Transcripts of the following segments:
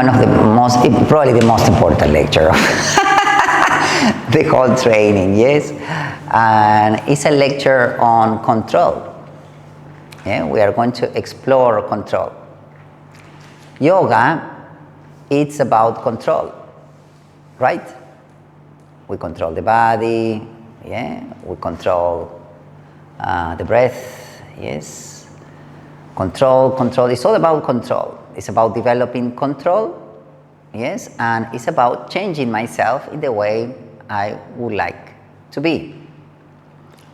one of the probably the most important lecture of the whole training, yes? And it's a lecture on control. Yeah, we are going to explore control. Yoga, it's about control, right? We control the body, yeah? We control the breath, yes? Control, it's all about control. It's about developing control, yes? And it's about changing myself in the way I would like to be,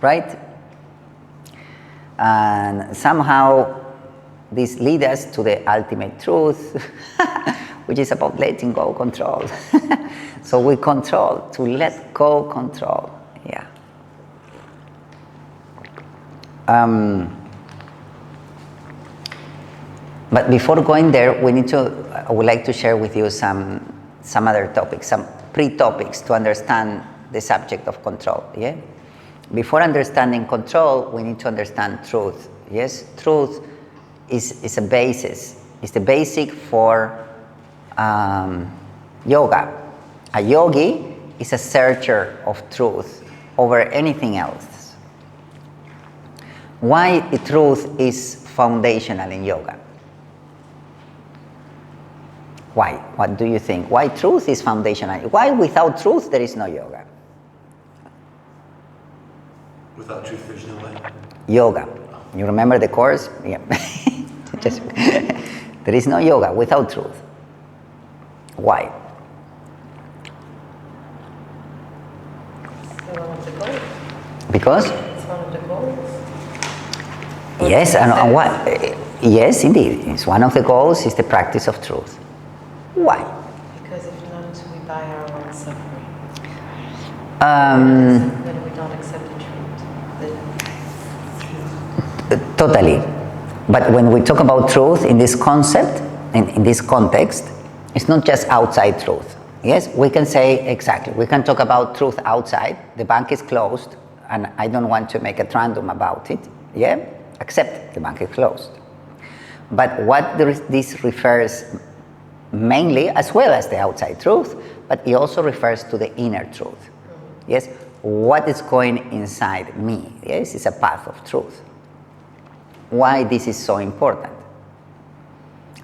right? And somehow this leads us to the ultimate truth, which is about letting go control. So we control, to let go control, yeah. But before going there, I would like to share with you some other topics, some pre-topics to understand the subject of control, yeah? Before understanding control, we need to understand truth, yes? Truth is a basis, it's the basic for yoga. A yogi is a searcher of truth over anything else. Why the truth is foundational in yoga? Why? What do you think? Why truth is foundational? Why without truth there is no yoga? Without truth there's no way. Yoga. You remember the course? Yeah. There is no yoga without truth. Why? It's one of the goals. Because? It's one of the goals. Yes, and what? Yes, indeed. It's one of the goals is the practice of truth. Why? Because if not, we buy our own suffering. When we don't accept the truth. Totally. But when we talk about truth in this concept, in this context, it's not just outside truth. Yes, we can say exactly. We can talk about truth outside. The bank is closed, and I don't want to make a random about it. Yeah, accept the bank is closed. But what this refers mainly, as well as the outside truth, but it also refers to the inner truth. Yes, what is going inside me? Yes, it's a path of truth. Why this is so important?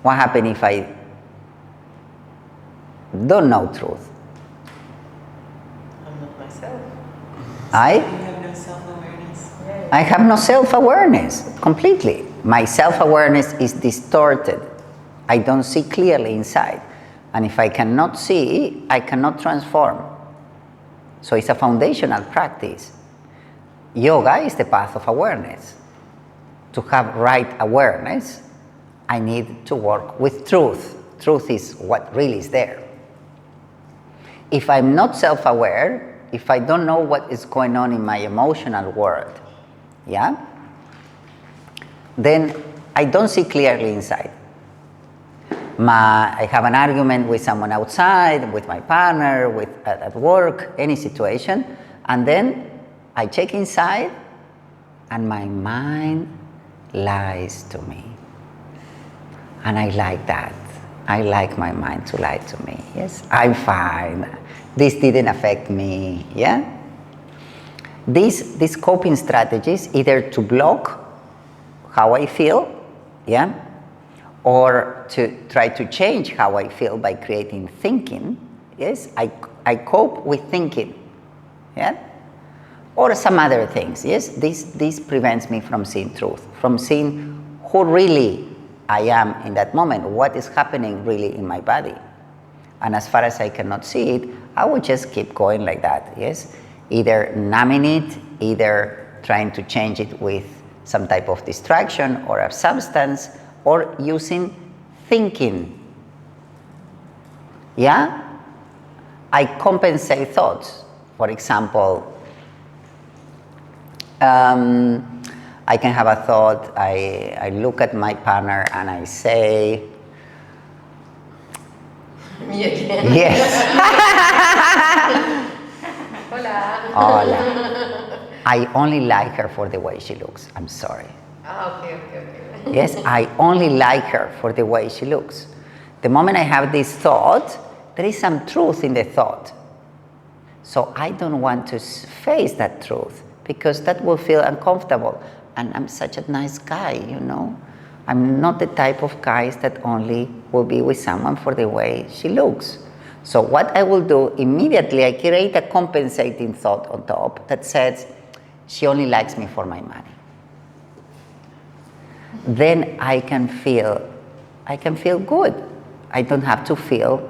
What happens if I don't know truth? I'm not myself. I You have no self-awareness. I have no self-awareness completely. My self-awareness is distorted. I don't see clearly inside. And if I cannot see, I cannot transform. So it's a foundational practice. Yoga is the path of awareness. To have right awareness, I need to work with truth. Truth is what really is there. If I'm not self-aware, if I don't know what is going on in my emotional world, yeah, then I don't see clearly inside. I have an argument with someone outside, with my partner, at work, any situation, and then I check inside and my mind lies to me. And I like that. I like my mind to lie to me. Yes, I'm fine. This didn't affect me. Yeah? These coping strategies either to block how I feel, yeah, or to try to change how I feel by creating thinking. Yes, I cope with thinking, yeah, or some other things. Yes, this prevents me from seeing truth, from seeing who really I am in that moment, what is happening really in my body. And as far as I cannot see it, I would just keep going like that. Yes, either numbing it, either trying to change it with some type of distraction or a substance, or using thinking. Yeah? I compensate thoughts. For example, I can have a thought, I look at my partner and I say, Me again. yes. Hola. Hola. I only like her for the way she looks. I'm sorry. Okay. Yes, I only like her for the way she looks. The moment I have this thought, there is some truth in the thought. So I don't want to face that truth because that will feel uncomfortable. And I'm such a nice guy, you know. I'm not the type of guys that only will be with someone for the way she looks. So what I will do, immediately I create a compensating thought on top that says, she only likes me for my money. Then I can feel good. I don't have to feel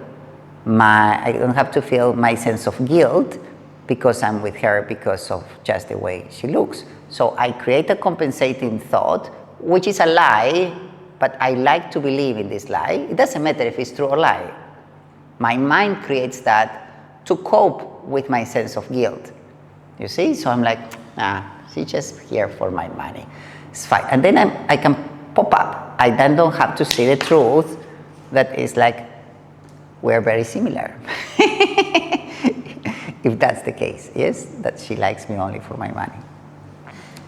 my sense of guilt because I'm with her because of just the way she looks. So I create a compensating thought, which is a lie, but I like to believe in this lie. It doesn't matter if it's true or lie. My mind creates that to cope with my sense of guilt. You see? So I'm like, she's just here for my money. It's fine. And then I can pop up. I then don't have to see the truth that is like, we're very similar. If that's the case, yes, that she likes me only for my money.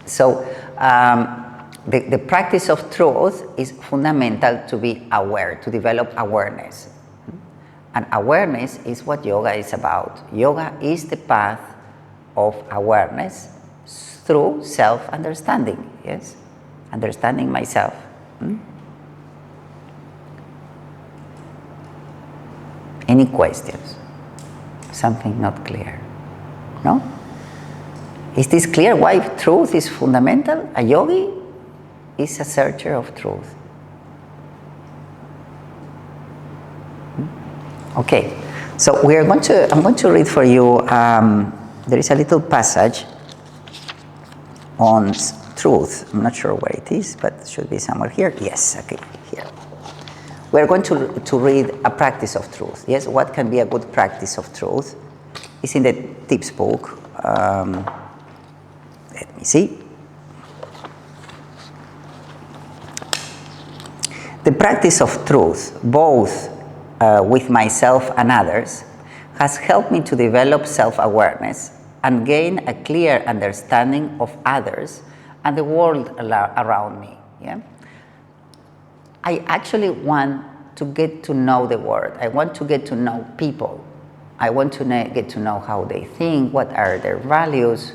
So the practice of truth is fundamental to be aware, to develop awareness. And awareness is what yoga is about. Yoga is the path of awareness through self-understanding, yes? Understanding myself. Any questions? Something not clear? No? Is this clear why truth is fundamental? A yogi is a searcher of truth. Okay, so I'm going to read for you, there is a little passage on truth. I'm not sure where it is, but it should be somewhere here. Yes, okay, here. We're going to read a practice of truth. Yes, what can be a good practice of truth? It's in the tips book. Let me see. The practice of truth, both with myself and others, has helped me to develop self-awareness and gain a clear understanding of others and the world around me. Yeah? I actually want to get to know the world. I want to get to know people. I want to get to know how they think, what are their values,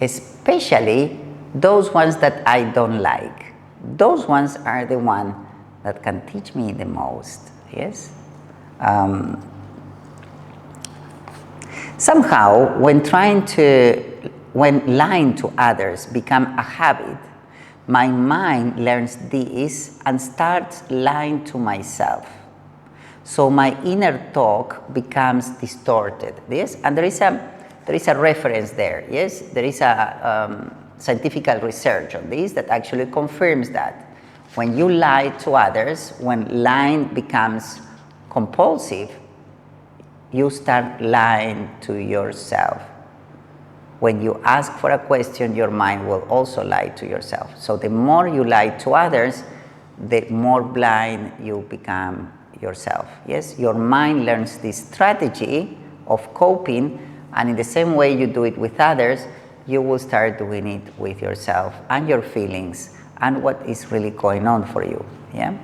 especially those ones that I don't like. Those ones are the ones that can teach me the most. Yes? Somehow, when lying to others become a habit, my mind learns this and starts lying to myself. So my inner talk becomes distorted. Yes, and there is a reference there. Yes, there is a scientific research on this that actually confirms that when you lie to others, when lying becomes compulsive, you start lying to yourself. When you ask for a question, your mind will also lie to yourself. So the more you lie to others, the more blind you become yourself. Yes, your mind learns this strategy of coping, and in the same way you do it with others, you will start doing it with yourself and your feelings and what is really going on for you. Yeah.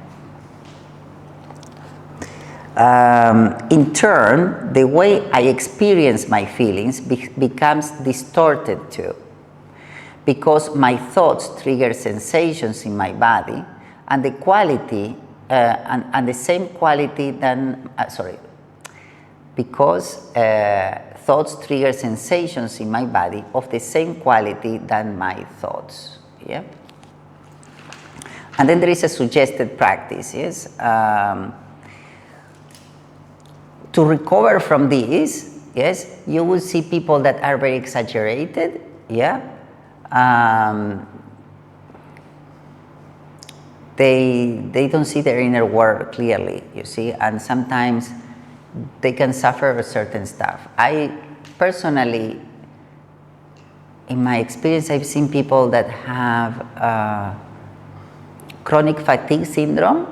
In turn, the way I experience my feelings becomes distorted too, because my thoughts trigger sensations in my body, and the quality and the same quality than because thoughts trigger sensations in my body of the same quality than my thoughts. Yeah. And then there is a suggested practice. Yes. To recover from this, yes, you will see people that are very exaggerated, yeah. They don't see their inner world clearly, you see, and sometimes they can suffer certain stuff. I personally, in my experience, I've seen people that have chronic fatigue syndrome.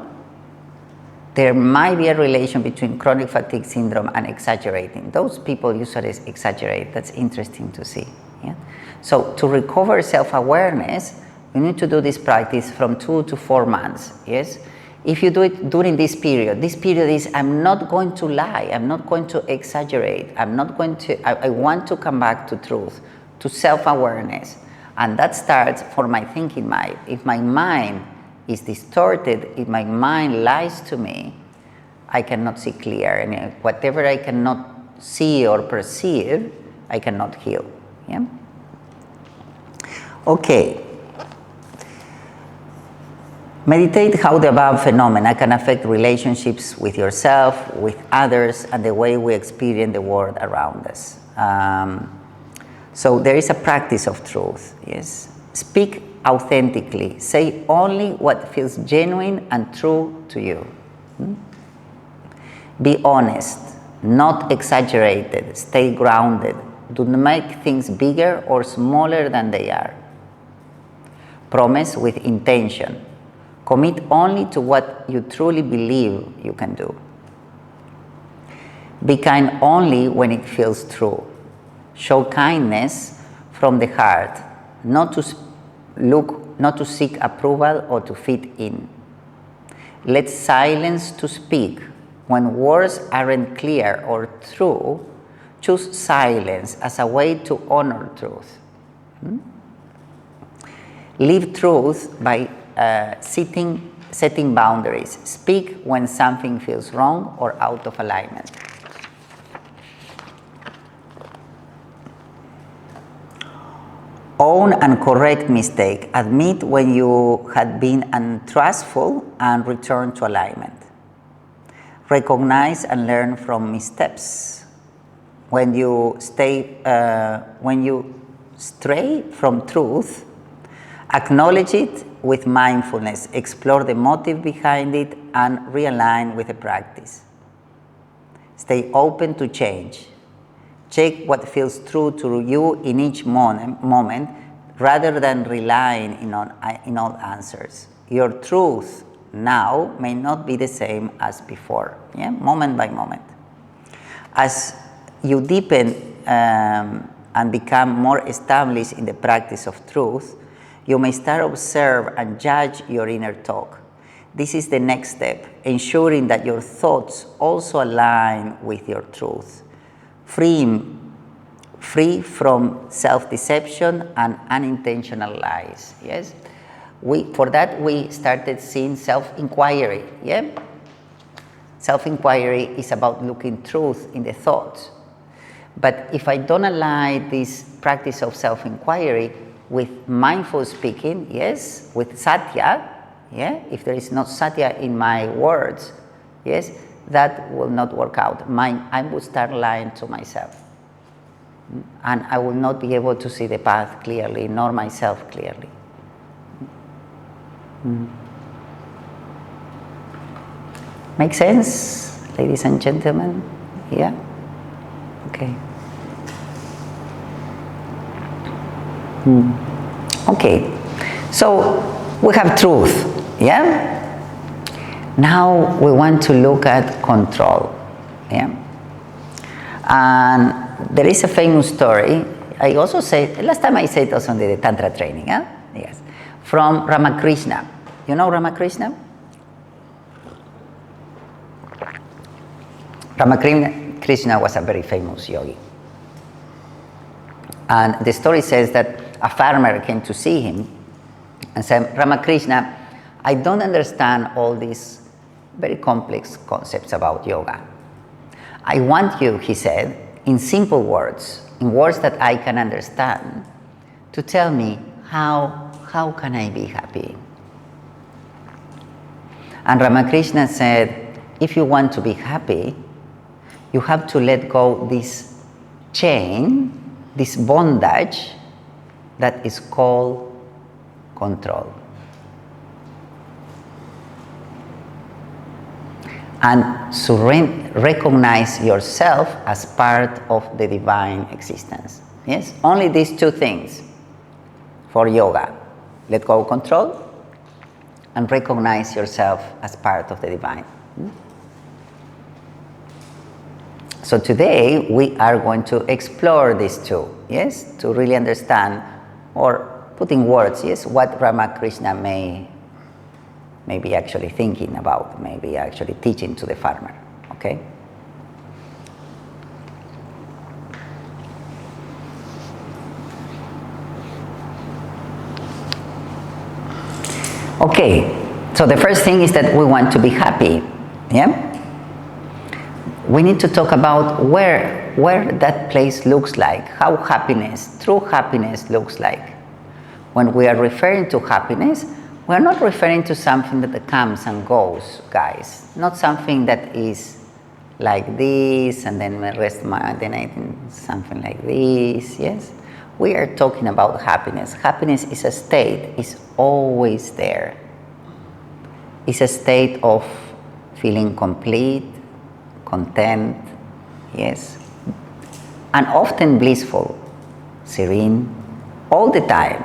There might be a relation between chronic fatigue syndrome and exaggerating. Those people usually exaggerate. That's interesting to see. Yeah? So to recover self-awareness, you need to do this practice from 2 to 4 months. Yes, If you do it during this period is I'm not going to lie, I'm not going to exaggerate, I'm not going to, I want to come back to truth, to self-awareness. And that starts for my thinking mind. If my mind is distorted, if my mind lies to me, I cannot see clear. And whatever I cannot see or perceive, I cannot heal. Yeah? Okay. Meditate how the above phenomena can affect relationships with yourself, with others, and the way we experience the world around us. So there is a practice of truth, yes. Speak authentically. Say only what feels genuine and true to you. Be honest, not exaggerated. Stay grounded. Do not make things bigger or smaller than they are. Promise with intention. Commit only to what you truly believe you can do. Be kind only when it feels true. Show kindness from the heart, not to seek approval or to fit in. Let silence to speak. When words aren't clear or true, choose silence as a way to honor truth. Live truth by setting boundaries. Speak when something feels wrong or out of alignment. Own and correct mistake. Admit when you had been untrustful and return to alignment. Recognize and learn from missteps. When you stray from truth, acknowledge it with mindfulness. Explore the motive behind it and realign with the practice. Stay open to change. Check what feels true to you in each moment rather than relying in all answers. Your truth now may not be the same as before, yeah? Moment by moment. As you deepen and become more established in the practice of truth, you may start to observe and judge your inner talk. This is the next step, ensuring that your thoughts also align with your truth. Free from self-deception and unintentional lies. Yes, for that we started seeing self-inquiry. Yeah, self-inquiry is about looking truth in the thoughts. But if I don't align this practice of self-inquiry with mindful speaking, yes, with satya, yeah, if there is no satya in my words, yes, that will not work out. I will start lying to myself. And I will not be able to see the path clearly, nor myself clearly. Make sense, ladies and gentlemen? Yeah? Okay. Okay, so we have truth, yeah? Now we want to look at control, yeah? And there is a famous story. I also said, last time I said also in the Tantra training, huh? Yes, from Ramakrishna. You know Ramakrishna? Ramakrishna was a very famous yogi. And the story says that a farmer came to see him and said, Ramakrishna, I don't understand all these very complex concepts about yoga. I want you, he said, in simple words, in words that I can understand, to tell me how can I be happy? And Ramakrishna said, if you want to be happy, you have to let go this chain, this bondage that is called control. And recognize yourself as part of the divine existence. Yes, only these two things for yoga. Let go of control and recognize yourself as part of the divine. So today we are going to explore these two, yes, to really understand or put in words, yes, what Ramakrishna maybe actually thinking about, maybe actually teaching to the farmer, okay? Okay, so the first thing is that we want to be happy, yeah? We need to talk about where that place looks like, how happiness, true happiness looks like. When we are referring to happiness, we are not referring to something that comes and goes, guys. Not something that is like this and then the rest then I think something like this, yes? We are talking about happiness. Happiness is a state, it's always there. It's a state of feeling complete, content, yes, and often blissful, serene, all the time,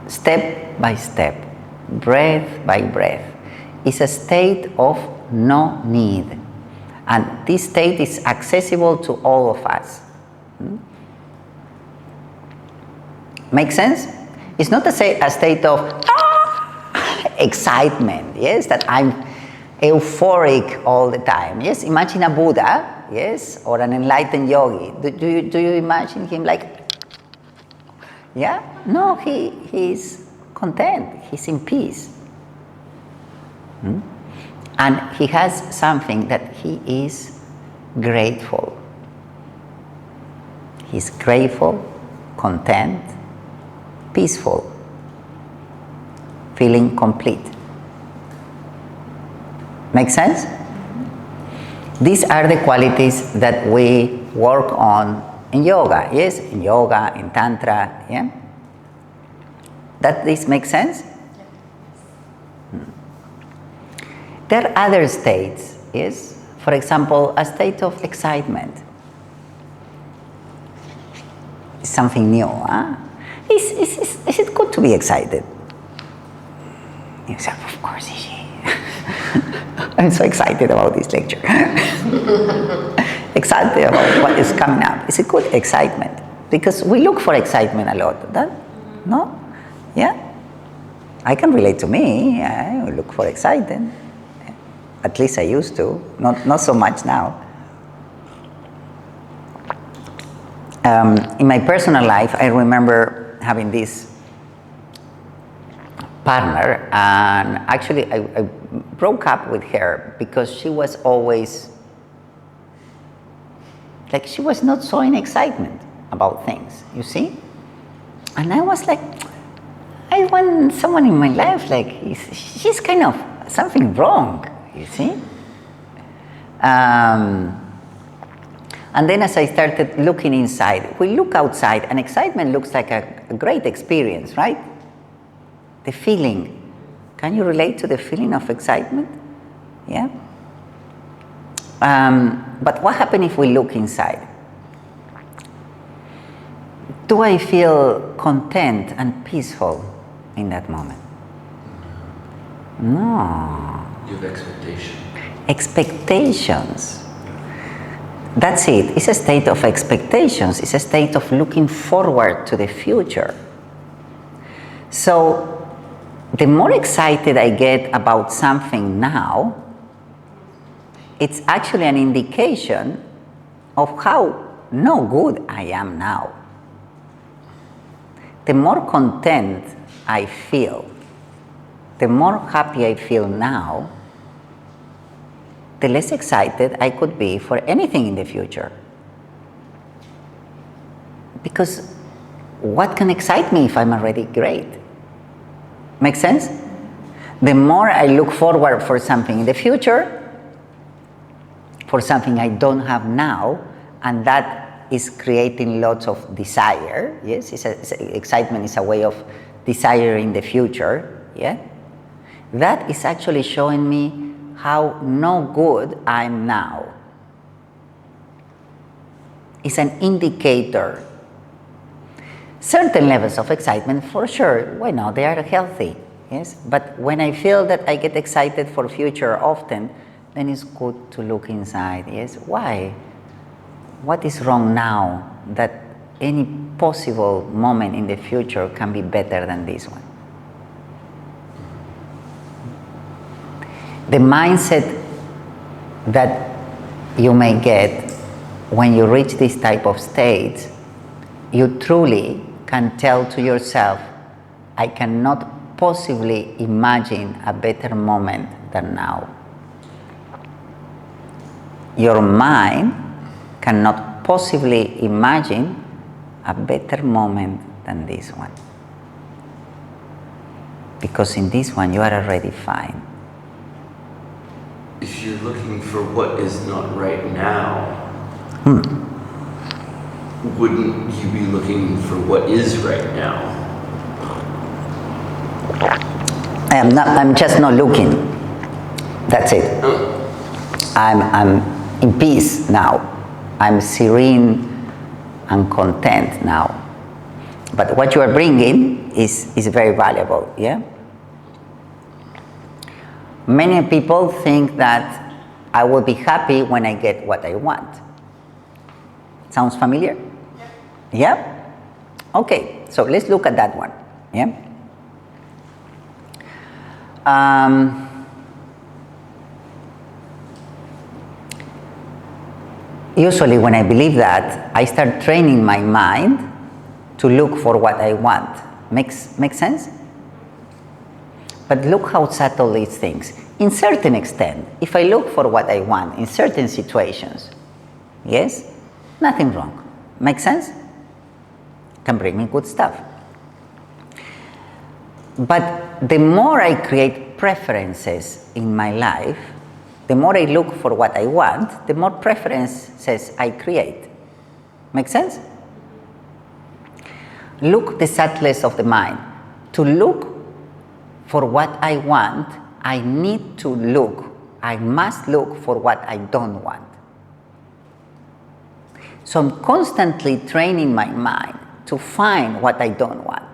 step by step, breath by breath. It's a state of no need, and this state is accessible to all of us. Make sense? It's not a state of excitement, yes, that I'm euphoric all the time. Yes, imagine a Buddha, yes, or an enlightened yogi. Do you imagine him like, yeah? No, he's content, he's in peace. And he has something that he is grateful. He's grateful, content, peaceful, feeling complete. Make sense? These are the qualities that we work on in yoga, yes? In yoga, in tantra, yeah? That this makes sense? There are other states, yes? For example, a state of excitement. It's something new, huh? Is it good to be excited? You say, of course, is she? I'm so excited about this lecture. Excited about what is coming up. Is it good? Excitement. Because we look for excitement a lot. No? Yeah? I can relate to me. I look for excitement. At least I used to. Not so much now. In my personal life, I remember having this partner, and actually I broke up with her because she was always like, she was not showing excitement about things, you see? And I was like, I want someone in my life, like, she's kind of something wrong, you see? And then as I started looking inside, we look outside, and excitement looks like a great experience, right? The feeling. Can you relate to the feeling of excitement? Yeah? But what happens if we look inside? Do I feel content and peaceful in that moment? No. You have expectation. Expectations. That's it. It's a state of expectations. It's a state of looking forward to the future. So, the more excited I get about something now, it's actually an indication of how no good I am now. The more content I feel, the more happy I feel now, the less excited I could be for anything in the future. Because what can excite me if I'm already great? Make sense? The more I look forward for something in the future, for something I don't have now, and that is creating lots of desire, yes? Excitement is a way of desiring the future, yeah? That is actually showing me how no good I'm now. It's an indicator. Certain levels of excitement, for sure, why not? They are healthy, yes? But when I feel that I get excited for future often, then it's good to look inside, yes? Why? What is wrong now that any possible moment in the future can be better than this one? the mindset that you may get when you reach this type of state, you truly can tell to yourself, I cannot possibly imagine a better moment than now. Your mind cannot possibly imagine a better moment than this one. Because in this one you are already fine. If you're looking for what is not right now, wouldn't you be looking for what is right now? I'm just not looking. That's it. I'm in peace now. I'm serene and content now. But what you are bringing is very valuable, yeah? Many people think that I will be happy when I get what I want. Sounds familiar? Yeah? Okay, so let's look at that one, yeah? Usually when I believe that, I start training my mind to look for what I want. Makes sense? But look how subtle these things. In certain extent, if I look for what I want in certain situations, yes, nothing wrong. Makes sense? Can bring me good stuff. But the more I create preferences in my life, the more I look for what I want, the more preferences I create. Make sense? Look the subtlest of the mind. To look for what I want, I need to look, I must look for what I don't want. So I'm constantly training my mind to find what I don't want.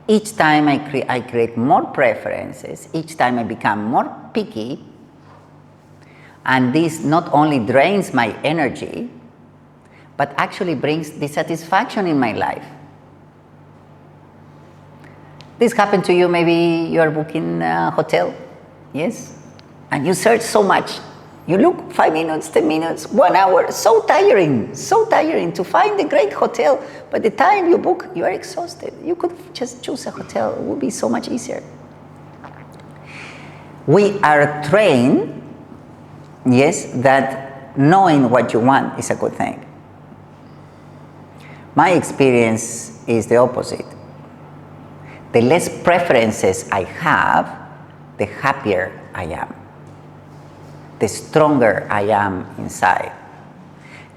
Each time I create more preferences, each time I become more picky, and this not only drains my energy, but actually brings dissatisfaction in my life. This happened to you, maybe you are booking a hotel, yes? And you search so much. You look 5 minutes, 10 minutes, 1 hour, so tiring to find a great hotel. By the time you book, you are exhausted. You could just choose a hotel, it would be so much easier. We are trained, yes, that knowing what you want is a good thing. My experience is the opposite. The less preferences I have, the happier I am. The stronger I am inside.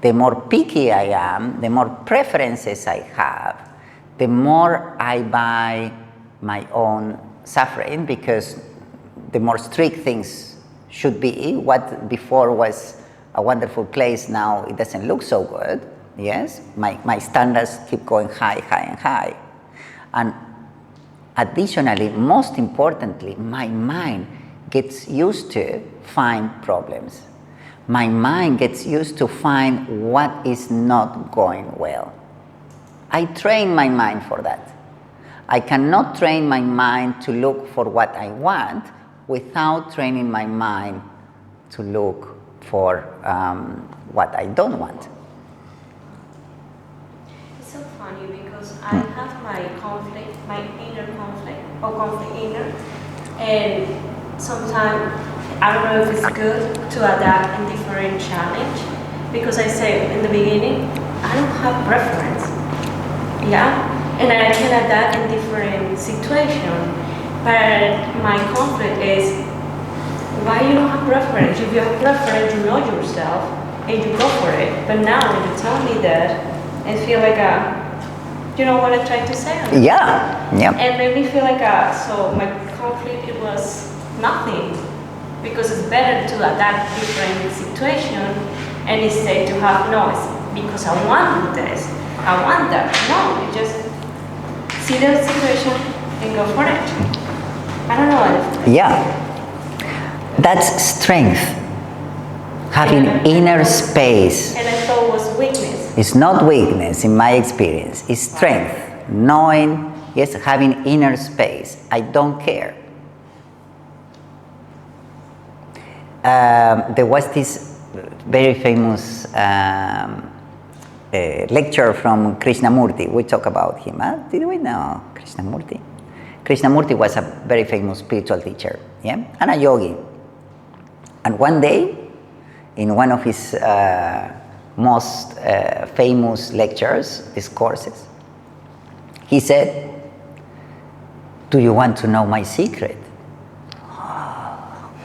The more picky I am, the more preferences I have, the more I buy my own suffering, because the more strict things should be. What before was a wonderful place, now it doesn't look so good. Yes, my standards keep going high and high. And additionally, most importantly, my mind gets used to find problems. My mind gets used to find what is not going well. I train my mind for that. I cannot train my mind to look for what I want without training my mind to look for what I don't want. It's so funny because I have my conflict, my inner conflict, or conflict inner, and sometimes I don't know if it's good to adapt in different challenge, because I say in the beginning, I don't have preference, yeah? And I can adapt in different situations, but my conflict is, why you don't have preference? If you have preference, you know yourself, and you go for it. But now when you tell me that, I feel like you know what I tried to say? Yeah. And made me feel like so my conflict, it was nothing, because it's better to adapt different situation and instead to have noise, because I want this, I want that. No, you just see the situation and go for it. I don't know. Yeah, that's strength. Having inner space. And I thought it was weakness. It's not weakness in my experience, it's strength. Knowing, yes, having inner space. I don't care. there was this very famous lecture from Krishnamurti. We talk about him. Huh? Did we know Krishnamurti? Krishnamurti was a very famous spiritual teacher, yeah, and a yogi. And one day, in one of his most famous lectures, discourses, he said, "Do you want to know my secret?"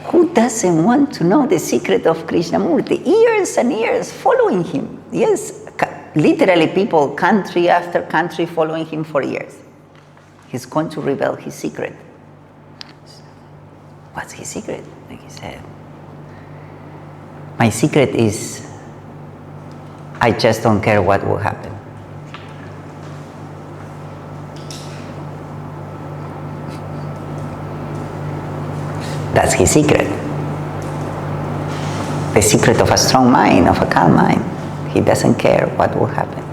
Who doesn't want to know the secret of Krishnamurti? Years and years following him. Yes, literally people, country after country, following him for years. He's going to reveal his secret. What's his secret? Like he said, my secret is, I just don't care what will happen. That's his secret. The secret of a strong mind, of a calm mind. He doesn't care what will happen.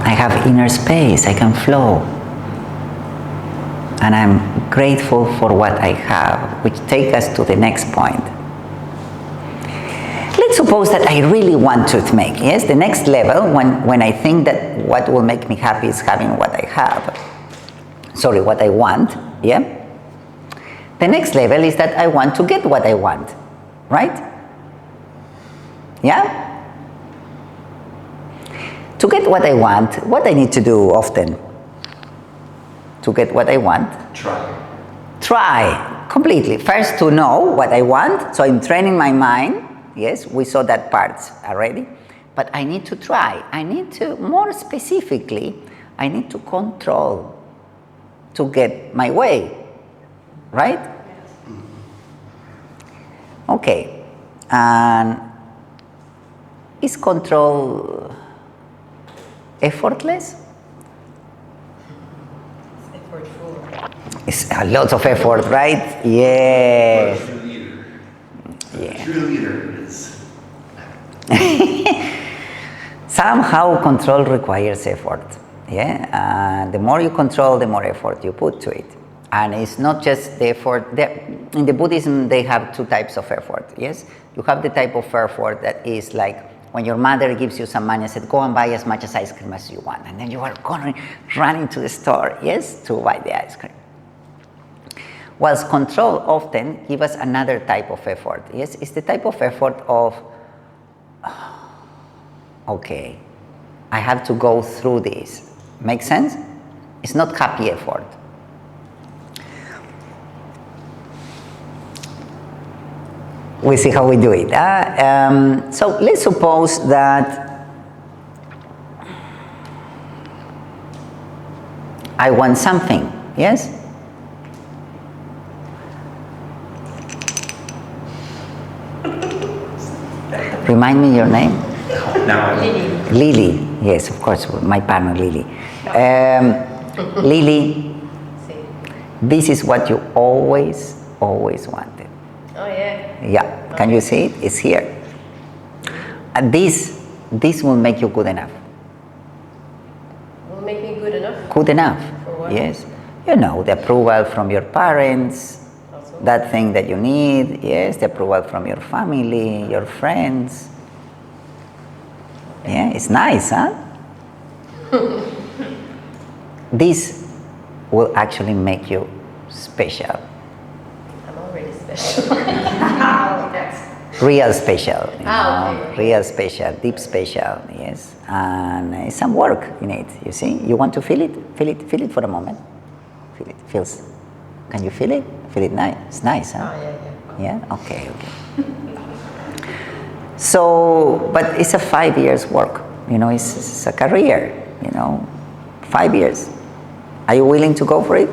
I have inner space, I can flow. And I'm grateful for what I have, which takes us to the next point. Let's suppose that I really want to make, yes, the next level, when I think that what will make me happy is having what I have. Sorry, what I want, yeah? The next level is that I want to get what I want, right? Yeah? To get what I want, what I need to do often to get what I want? Try completely. First to know what I want, so I'm training my mind. Yes, we saw that part already. But I need to try. I need to, more specifically, I need to control to get my way. Right? Okay. And is control effortless? It's a lot of effort, right? Yes. For a true leader. Yeah. A true leader is. Somehow control requires effort. Yeah. The more you control, the more effort you put to it. And it's not just the effort. In the Buddhism, they have two types of effort. Yes. You have the type of effort that is like when your mother gives you some money and said, go and buy as much as ice cream as you want. And then you are running to the store, yes, to buy the ice cream. Whilst control often gives us another type of effort. Yes, it's the type of effort of, okay, I have to go through this. Make sense? It's not happy effort. We see how we do it. So let's suppose that I want something, yes? Remind me your name? Now, Lily. Yes, of course, my partner Lily. Lily, this is what you always wanted. Oh, yeah. Yeah, can you see it? It's here. And this will make you good enough. Will make me good enough? Good enough, For what? yes. You know, the approval from your parents, Also. that thing that you need, yes, the approval from your family, your friends. Yeah, it's nice, huh? This will actually make you special. I'm already special. Oh, that's Real special, you Ah, know, okay. real special, deep special, yes. And it's some work in it, you see. You want to feel it? Feel it for a moment. Feel it, feels. Can you feel it? Feel it nice. It's nice, huh? Oh, yeah. Yeah? Okay. So, but it's a 5 years work, you know, it's a career, you know, 5 years. Are you willing to go for it?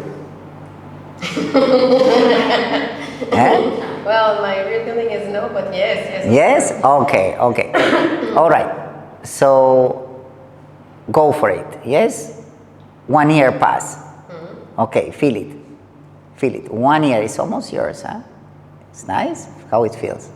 Eh? Well, my real feeling is no, but yes. Yes? Okay. All right. So, go for it, yes? 1 year pass. Okay, feel it. 1 year is almost yours, huh? It's nice. How it feels?